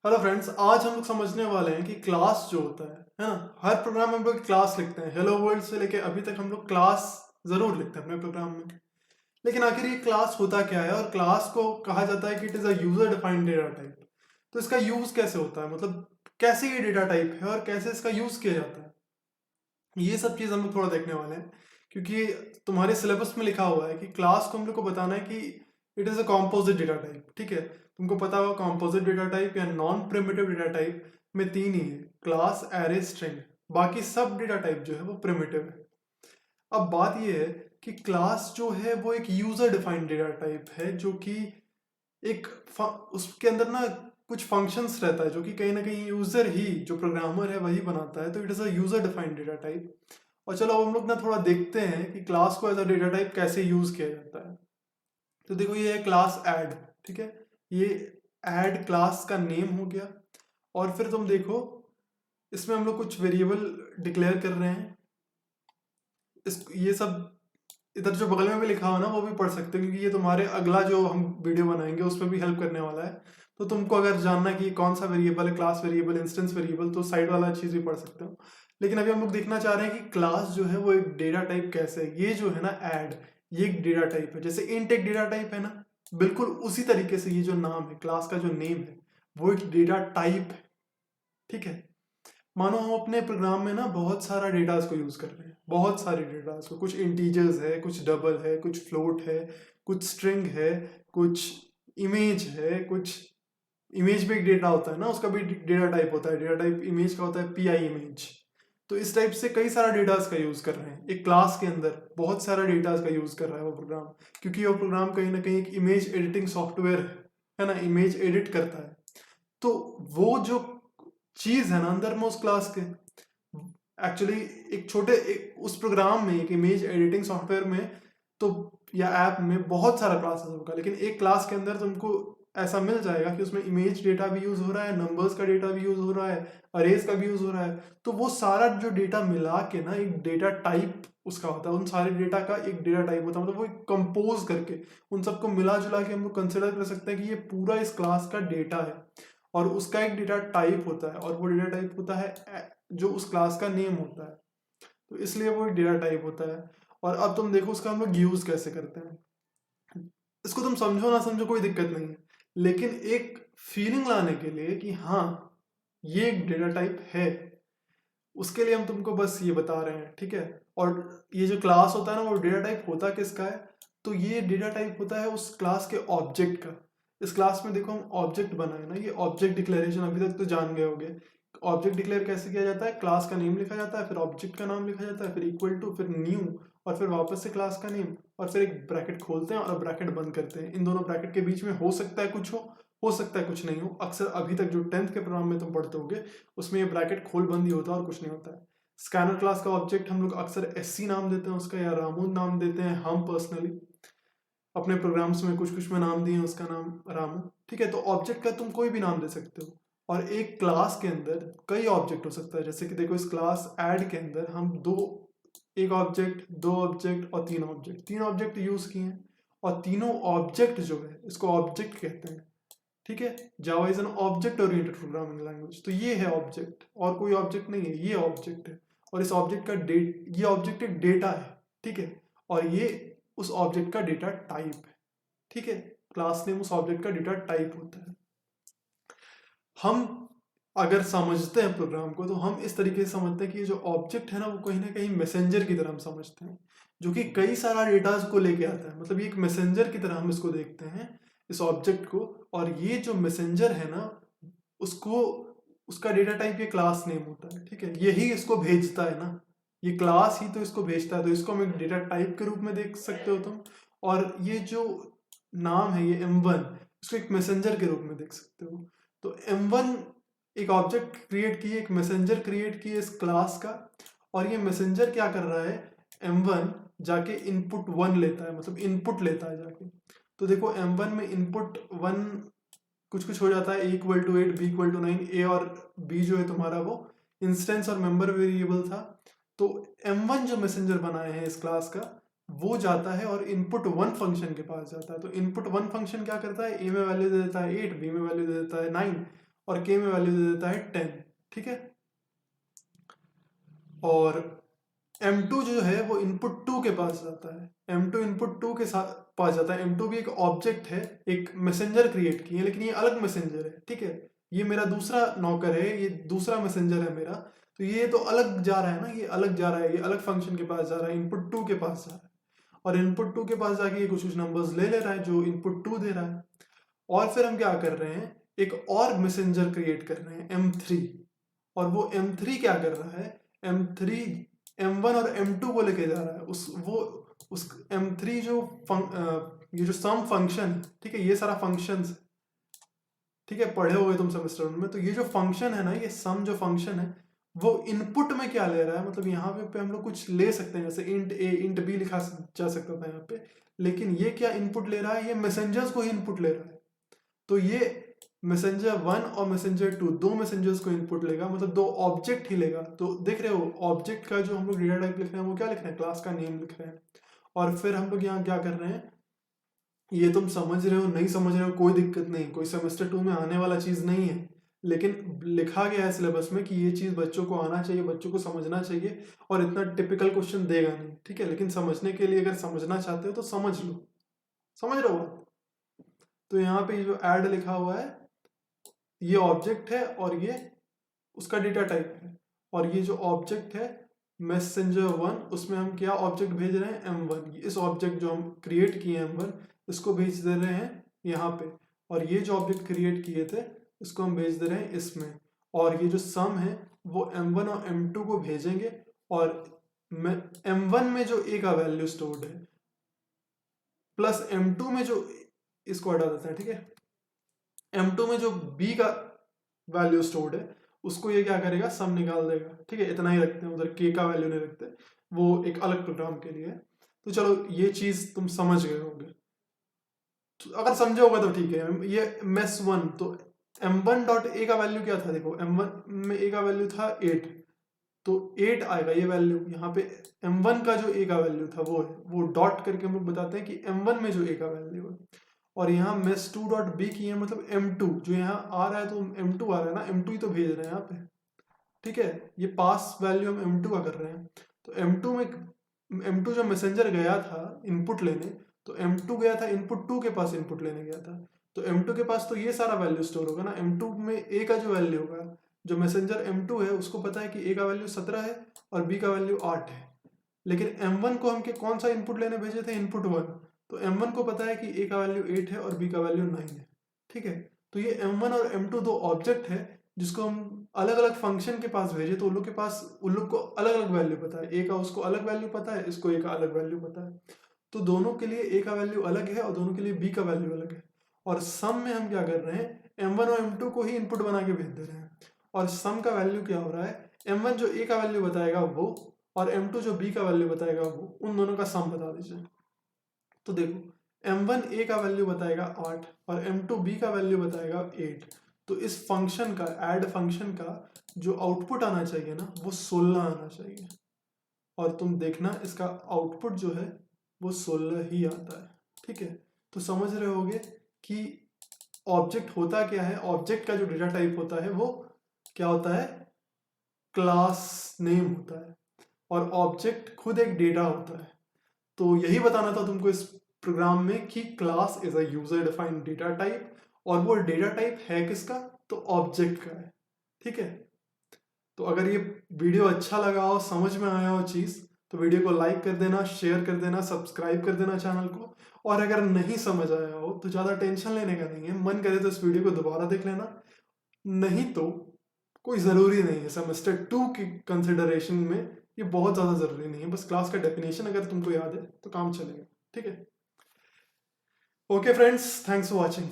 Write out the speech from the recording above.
Hello friends, आज हम लोग समझने वाले हैं कि क्लास जो होता है ना। हर प्रोग्राम में हम लोग क्लास लिखते हैं। हेलो वर्ल्ड से लेके अभी तक हम लोग क्लास जरूर लिखते हैं अपने प्रोग्राम में। लेकिन आखिर ये क्लास होता क्या है, और क्लास को कहा जाता है कि it is a user defined data type. तो इसका यूज कैसे होता है, मतलब कैसे ये डेटा टाइप है और कैसे इसका यूज किया जाता है, ये सब चीज हम लोग थोड़ा देखने वाले हैं। क्योंकि तुम्हारे सिलेबस में लिखा हुआ है कि क्लास को हम लोग को बताना है कि it is a composite data type. ठीक है, तुमको पता होगा कॉम्पोजिट डेटा टाइप या नॉन प्रिमिटिव डेटा टाइप में तीन ही है, क्लास, एरे, स्ट्रिंग। बाकी सब डेटा टाइप जो है वो प्रिमिटिव है। अब बात ये है कि क्लास जो है वो एक यूजर डिफाइंड डेटा टाइप है, जो कि एक उसके अंदर ना कुछ फंक्शंस रहता है जो कि कहीं ना कहीं यूजर ही, जो प्रोग्रामर है वही बनाता है। तो it is a user defined data type. और चलो अब हम लोग ना थोड़ा देखते हैं कि क्लास को एज अ डेटा टाइप कैसे यूज किया जाता है। तो देखो, ये है क्लास ऐड। ठीक है, ये ऐड क्लास का नेम हो गया। और फिर तुम देखो, इसमें हम लोग कुछ वेरिएबल डिक्लेयर कर रहे हैं। इस ये सब इधर जो बगल में भी लिखा हुआ ना वो भी पढ़ सकते हो, क्योंकि ये तुम्हारे अगला जो हम वीडियो बनाएंगे उसमें भी हेल्प करने वाला है। तो तुमको अगर जानना है कि कौन सा वेरिएबल है, क्लास वेरिएबल, इंस्टेंस वेरिएबल, तो साइड वाला चीज भी पढ़ सकते हो। लेकिन अभी हम लोग देखना चाह रहे हैं कि क्लास जो है वो एक डेटा टाइप कैसे है। ये जो है ना ऐड, ये एक डेटा टाइप है। जैसे इंट एक डेटा टाइप है ना, बिल्कुल उसी तरीके से ये जो नाम है, क्लास का जो नेम है, वो एक डेटा टाइप है। ठीक है, मानो हम अपने प्रोग्राम में ना बहुत सारा डेटास को यूज कर रहे हैं, बहुत सारे डेटास को। कुछ इंटीजर्स है, कुछ डबल है, कुछ फ्लोट है, कुछ स्ट्रिंग है, कुछ इमेज है। कुछ इमेज भी एक डेटा होता है ना, उसका भी डेटा टाइप होता है। डेटा टाइप इमेज का होता है पीआई इमेज। तो इस टाइप से कई सारा डेटास का यूज कर रहे हैं एक क्लास के अंदर। बहुत सारा डेटास का यूज कर रहा है वो प्रोग्राम, क्योंकि वो प्रोग्राम कहीं ना कहीं एक इमेज एडिटिंग सॉफ्टवेयर है ना, इमेज एडिट करता है। तो वो जो चीज है ना अंदर में उस क्लास के, एक्चुअली उस प्रोग्राम में, एक इमेज एडिटिंग सॉफ्टवेयर में, तो या ऐप में बहुत सारा क्लासेस होगा। लेकिन एक क्लास के अंदर तुमको ऐसा मिल जाएगा कि उसमें इमेज डेटा भी यूज हो रहा है, नंबर्स का डेटा भी यूज हो रहा है, अरेज का भी यूज हो रहा है। तो वो सारा जो डेटा मिला के ना एक डेटा टाइप उसका होता है। उन सारे डेटा का एक डेटा टाइप होता है, मतलब वो एक कंपोज करके उन सबको मिला जुला के हम लोग कंसिडर कर सकते हैं कि ये पूरा इस क्लास का डेटा है। और उसका एक डेटा टाइप होता है, और वो डेटा टाइप होता है जो उस क्लास का नेम होता है। तो इसलिए वो एक डेटा टाइप होता है। और अब तुम देखो उसका हम लोग यूज कैसे करते हैं। इसको तुम समझो ना समझो कोई दिक्कत नहीं है, लेकिन एक फीलिंग लाने के लिए कि हाँ ये एक डेटा टाइप है, उसके लिए हम तुमको बस ये बता रहे हैं। ठीक है, और ये जो क्लास होता है ना, वो डेटा टाइप होता किसका है? तो ये डेटा टाइप होता है उस क्लास के ऑब्जेक्ट का। इस क्लास में देखो हम ऑब्जेक्ट बनाए ना, ये ऑब्जेक्ट डिक्लेरेशन अभी तक तो जान गए होंगे। ऑब्जेक्ट डिक्लेयर कैसे किया जाता है? क्लास का नेम लिखा जाता है, फिर ऑब्जेक्ट का नाम लिखा जाता है, फिर इक्वल टू, फिर न्यू, और फिर वापस से क्लास का नेम, और फिर एक ब्रैकेट खोलते हैं और ब्रैकेट बंद करते हैं। इन दोनों ब्रैकेट के बीच में हो सकता है कुछ हो सकता है कुछ नहीं हो। अक्सर अभी तक जो 10th के प्रोग्राम में तुम पढ़ते होगे उसमें ये ब्रैकेट खोल बंद ही होता है और कुछ नहीं होता है। स्कैनर क्लास का ऑब्जेक्ट हम लोग अक्सर एससी नाम देते हैं उसका, या रामू नाम देते हैं हम पर्सनली। अपने प्रोग्राम्स में कुछ कुछ में नाम दिए हैं उसका नाम रामू। ठीक है, तो ऑब्जेक्ट का तुम कोई भी नाम दे सकते हो। और एक क्लास के अंदर कई ऑब्जेक्ट हो सकता है। जैसे कि देखो, इस क्लास ऐड के अंदर हम एक ऑब्जेक्ट, दो ऑब्जेक्ट और तीन ऑब्जेक्ट यूज किए हैं। और तीनों ऑब्जेक्ट जो है इसको ऑब्जेक्ट कहते हैं। ठीक है, Java is an object oriented programming language. तो ये है ऑब्जेक्ट, और कोई ऑब्जेक्ट नहीं है, ये ऑब्जेक्ट है। और इस ऑब्जेक्ट का ये ऑब्जेक्ट एक डेटा है। ठीक है, और ये उस ऑब्जेक्ट का डेटा टाइप है। ठीक है, क्लास नेम उस ऑब्जेक्ट का डेटा टाइप होता है। हम अगर समझते हैं प्रोग्राम को, तो हम इस तरीके से समझते हैं कि ये जो ऑब्जेक्ट है ना, वो कहीं ना कहीं मैसेंजर की तरह हम समझते हैं, जो कि कई सारा डेटा को लेके आता है। मतलब ये एक मैसेंजर की तरह हम इसको देखते हैं, इस ऑब्जेक्ट को। और ये जो मैसेंजर है ना, उसको उसका डेटा टाइप ये क्लास नेम होता है। ठीक है, यही इसको भेजता है ना, ये क्लास ही तो इसको भेजता है। तो इसको हम एक डेटा टाइप के रूप में देख सकते हो तुम। और ये जो नाम है, ये M1, इसको एक मैसेंजर के रूप में देख सकते हो। तो M1 एक ऑब्जेक्ट क्रिएट किए, एक मैसेंजर क्रिएट किए इस क्लास का। और ये मैसेंजर क्या कर रहा है? M1 जाके इनपुट 1 लेता है, मतलब इनपुट लेता है जाके। तो देखो, M1 में इनपुट 1 कुछ कुछ हो जाता है, A=8, B=9। ए और बी जो है तुम्हारा वो इंस्टेंस और मेंबर वेरिएबल था। तो M1 जो मैसेंजर बनाए हैं इस क्लास का, वो जाता है और इनपुट 1 फंक्शन के पास जाता है। तो इनपुट 1 फंक्शन क्या करता है? ए में वैल्यू दे देता है 8, बी में वैल्यू दे देता है 9, और k में वैल्यू दे देता है 10, ठीक है। और m2 जो है वो इनपुट 2 के पास जाता है, m2 इनपुट 2 के साथ पास जाता है। m2 भी एक ऑब्जेक्ट है, एक मैसेंजर क्रिएट की है, लेकिन ये अलग मैसेंजर है, ठीक है। ये मेरा दूसरा नौकर है, ये दूसरा मैसेंजर है मेरा, तो ये तो अलग जा रहा है ना, ये अलग जा रहा है, ये अलग फंक्शन के पास जा रहा है, इनपुट 2 के पास जा रहा है। और इनपुट 2 के पास जाके ये कुछ नंबर्स ले रहा है जो इनपुट 2 दे रहा है। और फिर हम क्या कर रहे हैं, एक और मैसेंजर क्रिएट कर रहे हैं m3, और वो m3 क्या कर रहा है, m3 m1 और m2 को लेके जा रहा है। उस m3 ये जो सम फंक्शन, ठीक है, ये सारा फंक्शंस, ठीक है, पढ़े होगे तुम सेमेस्टर में। तो ये जो फंक्शन है ना, ये सम जो फंक्शन है वो इनपुट में क्या ले रहा है, मतलब यहाँ पे हम लोग कुछ ले सकते हैं, जैसे इंट a इंट b लिखा जा सकता था यहाँ पे, लेकिन ये क्या इनपुट ले रहा है, ये मैसेंजर्स को ही इनपुट ले रहा है। तो ये मैसेंजर 1 और मैसेंजर 2 दो मैसेंजर्स को इनपुट लेगा, मतलब दो ऑब्जेक्ट ही लेगा। तो देख रहे हो, ऑब्जेक्ट का जो हम लोग डेटा टाइप लिख रहे हैं वो क्या लिख रहे हैं, क्लास का नेम लिख रहे हैं। और फिर हम लोग यहाँ क्या कर रहे हैं, ये तुम समझ रहे हो नहीं समझ रहे हो कोई दिक्कत नहीं, कोई सेमेस्टर 2 में आने वाला चीज नहीं है, लेकिन लिखा गया है सिलेबस में कि ये चीज बच्चों को आना चाहिए, बच्चों को समझना चाहिए, और इतना टिपिकल क्वेश्चन देगा नहीं, ठीक है। लेकिन समझने के लिए अगर समझना चाहते हो तो समझ लो, समझ रहे हो। तो यहाँ पे जो ऐड लिखा हुआ है ये ऑब्जेक्ट है और ये उसका डेटा टाइप है, और ये जो ऑब्जेक्ट है मैसेंजर 1, उसमें हम क्या ऑब्जेक्ट भेज रहे हैं, m1। इस ऑब्जेक्ट जो हम क्रिएट किए m1 इसको भेज दे रहे हैं यहाँ पे, और ये जो ऑब्जेक्ट क्रिएट किए थे इसको हम भेज दे रहे हैं इसमें। और ये जो सम है वो m1 और m2 को भेजेंगे, और m1 में जो a का वैल्यू स्टोर्ड है प्लस m2 में जो, इसको हटा देते हैं, ठीक है, m2 में जो b का वैल्यू स्टोर्ड है उसको ये क्या करेगा, सम निकाल देगा, ठीक है। इतना ही रखते हैं, उधर k का वैल्यू नहीं रखते, वो एक अलग प्रोग्राम के लिए है। तो चलो ये चीज तुम समझ गए होगे, तो अगर समझे होगा तो ठीक है। ये मेस 1, तो m1 डॉट a का वैल्यू क्या था, देखो m1 में a का वैल्यू था 8, तो 8 आएगा ये वैल्यू। यहाँ पे m1 का जो a का वैल्यू था वो है, वो डॉट करके हम लोग बताते हैं कि m1 में जो a का वैल्यू है। और यहाँ मेस 2 डॉट b की है, मतलब m2 जो यहाँ आ रहा है, तो m2 आ रहा है ना, m2 ही तो भेज रहे हैं यहाँ पे, ठीक है। ये पास वैल्यू हम m2 का कर रहे हैं, तो m2 में m2 जो मैसेंजर गया था इनपुट लेने, तो m2 गया था इनपुट 2 के पास इनपुट लेने गया था, तो m2 के पास तो ये सारा वैल्यू स्टोर होगा ना। m2 में a का जो वैल्यू होगा, जो मैसेंजर m2 है उसको पता है कि a का वैल्यू 17 है और b का वैल्यू 8 है, लेकिन m1 को हम कौन सा इनपुट लेने भेजे थे, इनपुट 1, तो m1 को पता है कि a का वैल्यू 8 है और b का वैल्यू 9 है, ठीक है। तो ये m1 और m2 दो ऑब्जेक्ट है जिसको हम अलग अलग फंक्शन के पास भेजे, तो उन लोग के पास उन लोग को अलग अलग वैल्यू पता है, a का उसको अलग वैल्यू पता है, इसको a का अलग वैल्यू पता है, तो दोनों के लिए a का वैल्यू अलग है और दोनों के लिए b का वैल्यू अलग है। और सम में हम क्या कर रहे हैं, m1 और m2 को ही इनपुट बना के भेज दे रहे हैं, और सम का वैल्यू क्या हो रहा है, m1 जो a का वैल्यू बताएगा वो, और m2 जो b का वैल्यू बताएगा वो, उन दोनों का सम बता दीजिए। तो देखो m1 a का वैल्यू बताएगा 8 और m2 b का वैल्यू बताएगा 8, तो इस फंक्शन का, ऐड फंक्शन का जो आउटपुट आना चाहिए ना वो 16 आना चाहिए, और तुम देखना इसका आउटपुट जो है वो 16 ही आता है, ठीक है। तो समझ रहे होगे कि ऑब्जेक्ट होता क्या है, ऑब्जेक्ट का जो डेटा टाइप होता है वो क्या होता है, क्लास नेम होता है, और ऑब्जेक्ट खुद एक डेटा होता है। तो यही बताना था तुमको इस प्रोग्राम में कि class is a user defined data type, और वो डेटा टाइप है किसका, तो ऑब्जेक्ट का है, ठीक है। तो अगर ये वीडियो अच्छा लगा हो, समझ में आया हो चीज, तो वीडियो को लाइक कर देना, शेयर कर देना, सब्सक्राइब कर देना चैनल को। और अगर नहीं समझ आया हो तो ज्यादा टेंशन लेने का नहीं है, मन करे तो इस वीडियो को दोबारा देख लेना, नहीं तो कोई ज़रूरी नहीं है। सेमेस्टर 2 की कंसिडरेशन में ये बहुत ज़्यादा ज़रूरी नहीं है, बस क्लास का डेफिनेशन अगर तुमको याद है तो काम चलेगा, ठीक है। Okay friends, thanks for watching.